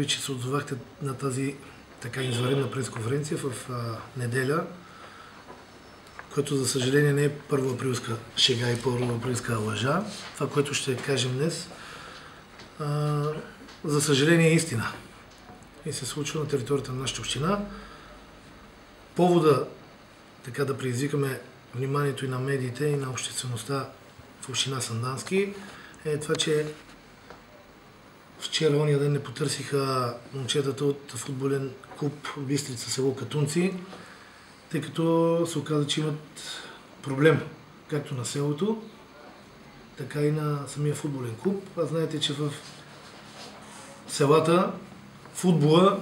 ви, че се отзовахте на тази така извънредна пресконференция в неделя, което за съжаление не е първоаприлска шега и първоаприлска лъжа. Това, което ще кажем днес, за съжаление е истина. И се случва на територията на нашата община. Повода така да предизвикаме вниманието и на медиите, и на обществеността в община Сандански е това, че вчера, ония ден, не потърсиха момчетата от футболен клуб Бистрица, село Катунци, тъй като се оказа, че имат проблем както на селото, така и на самия футболен клуб. А знаете, че в селата футбола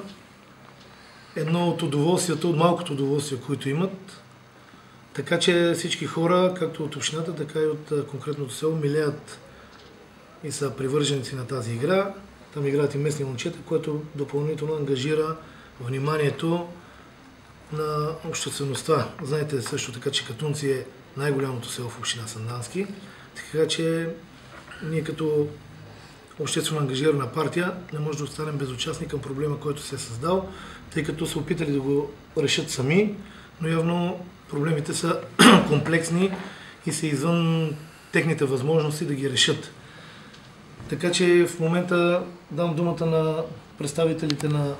е едно от удоволствията, от малкото удоволствия, които имат. Така че всички хора, както от общината, така и от конкретното село, милеят и са привърженици на тази игра. Там играят и местни момчета, което допълнително ангажира вниманието на обществеността. Знаете също така, че Катунци е най-голямото село в община Сандански. Така че ние като обществено ангажирана партия не може да останем безучастни към проблема, който се е създал, тъй като са опитали да го решат сами, но явно проблемите са комплексни и са извън техните възможности да ги решат. Така че в момента дам думата на представителите на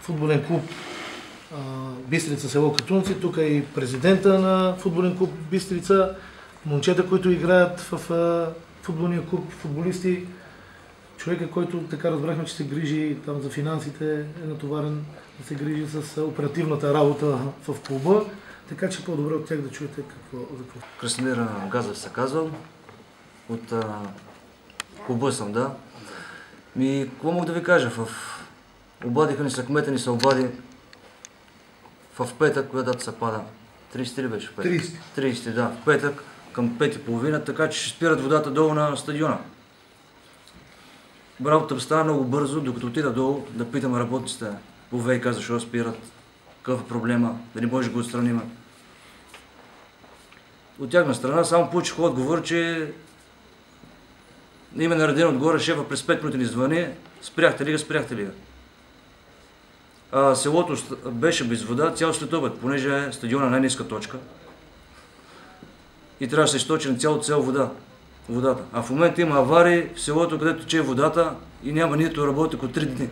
футболен клуб Бистрица, село Катунци. Тук е и президента на футболен клуб Бистрица, момчета, които играят в футболния клуб, футболисти. Човека, който така разбрахме, че се грижи там за финансите, е натоварен да се грижи с оперативната работа в клуба. Така че по-добре от тях да чуете какво. Красимир Газев се казвам. От клуба съм, да. Какво мога да ви кажа? Обадиха ни се, кмета ни се обади в петък, коя дата се пада? 30 ли беше в петък? 30, да. В петък към 5:30, така че ще спират водата долу на стадиона. Работата стана много бързо, докато отида долу да питам работниците по ВиК защо спират, какъв е проблема, да не може да го отстраним. От тяхна страна само получих отговор, че им е нареден отгоре шефа през 5 минути ни звъни, спряхте ли ga. Селото беше без вода цял следобед, понеже е стадиона най-ниска точка и трябва да се източи на цялото село водата. А в момента има аварии в селото, където тече водата и няма нито работник от 3 дни.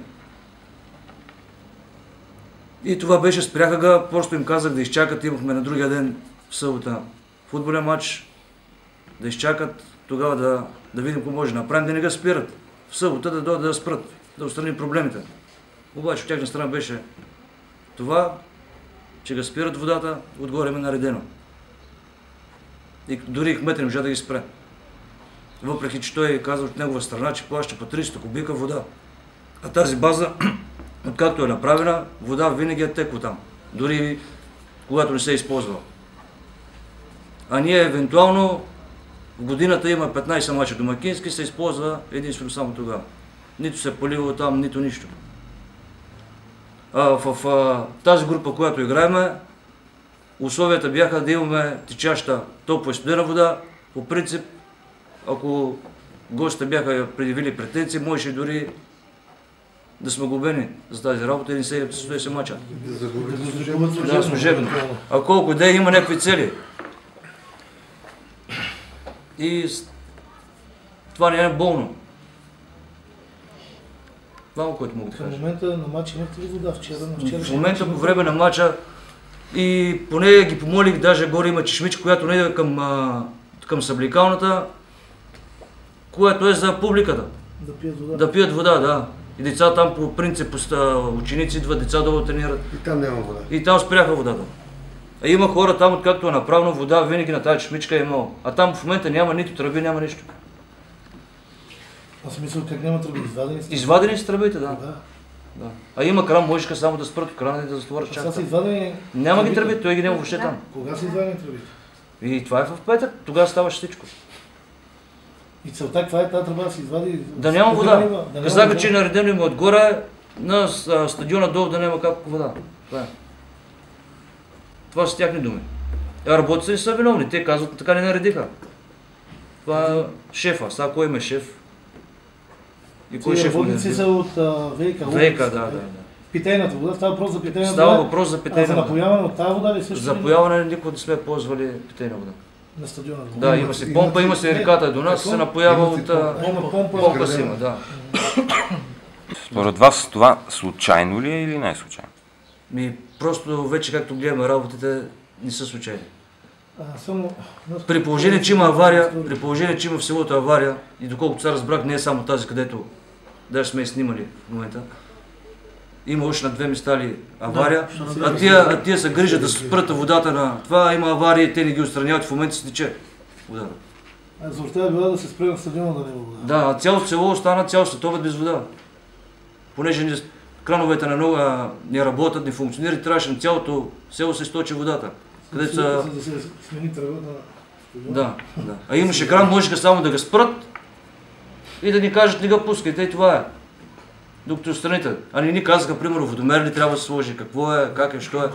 И това беше, спряха ga, просто им казах да изчакат, имахме на другия ден в събота футболен матч, да изчакат, тогава да видим какво може да направим, да не го спират. В събота да дойдат да спрат, да отстраним проблемите. Обаче от тяхна страна беше това, че го спират водата, отгоре им е наредено. И дори кметът не можа да ги спре. Въпреки че той каза от негова страна, че плаща по 300 кубика вода. А тази база, откакто е направена, вода винаги е текла там. Дори когато не се е използвала. А ние евентуално в годината има 15 мача домакински, се използва единствено само тогава. Нито се поливало там, нито нищо. В тази група, която играеме, условията бяха да имаме течаща топла и студена вода. По принцип, ако гостите бяха предявили претенции, можеше дори да сме глобени за тази работа и не се състои мача. Да, служебно. А колко идеи има някакви цели. И това не е болно. Това, което мога да кажа. В момента на матча имахте ли вода вчера? В момента по време на матча и поне ги помолих, даже горе има чешмичка, която не е към събликалната, което е за публиката. Да пият вода, да. И деца там по принцип, ученици идват, деца долу тренират. И там няма вода. И там спряха водата. А има хора там, откакто е направено вода, винаги на тази чешмичка е имало. А там в момента няма нито тръби, няма нищо. Аз мисля, как няма тръби? Извадени са? Извадени са тръбите, да. А има кран, можеха само да спрат крана и да затворят чак. Са извадени... Няма ги тръбите, той ги няма въобще там. Кога са извадени тръбите? И това е в петък, тогава ставаше всичко. И целта каква е тази тръба да се извади? Да няма вода. Казаха, че наредено има отгоре, на стадиона долу да няма капка вода. Това са тяхни думи. Работите не са виновни, те казват, така не наредиха. Това е шефа, сега кой има шеф? И кой Тези шеф? работници са от ВИК. ВИК, да. Питейната вода, става въпрос за питейна вода. Става въпрос за питейна вода. За напояване от тази вода ли също? За напояване никога не сме ползвали питейна вода. На стадиона. Да, има си помпа, има си реката до нас, се напоява от помпа си има, да. Според вас това случайно ли е или не е случайно? Просто вече както гледаме работите, не са случайни. При положение, че има авария, при положение, че има в селото авария, и доколкото се разбрах, не е само тази, където даже сме и снимали в момента. Има още на 2 места ли авария, а тия се грижат да се спрат водата на това, има аварии, те не ги отстраняват, в момента се тече водата. Зорта е била да се спре на стадиона да няма вода. Да, цялото село остана цял следобед без вода. Понеже крановете на нога не работят, не функционират, трябваше на цялото село се източи водата. За да се смени тръбата. Да. А имаше кран, можеха само да го спрат и да ни кажат не го пускайте и това е. Докато страните. А не ни казаха, примерно, водомер ли трябва да се сложи, какво е, как е, що е.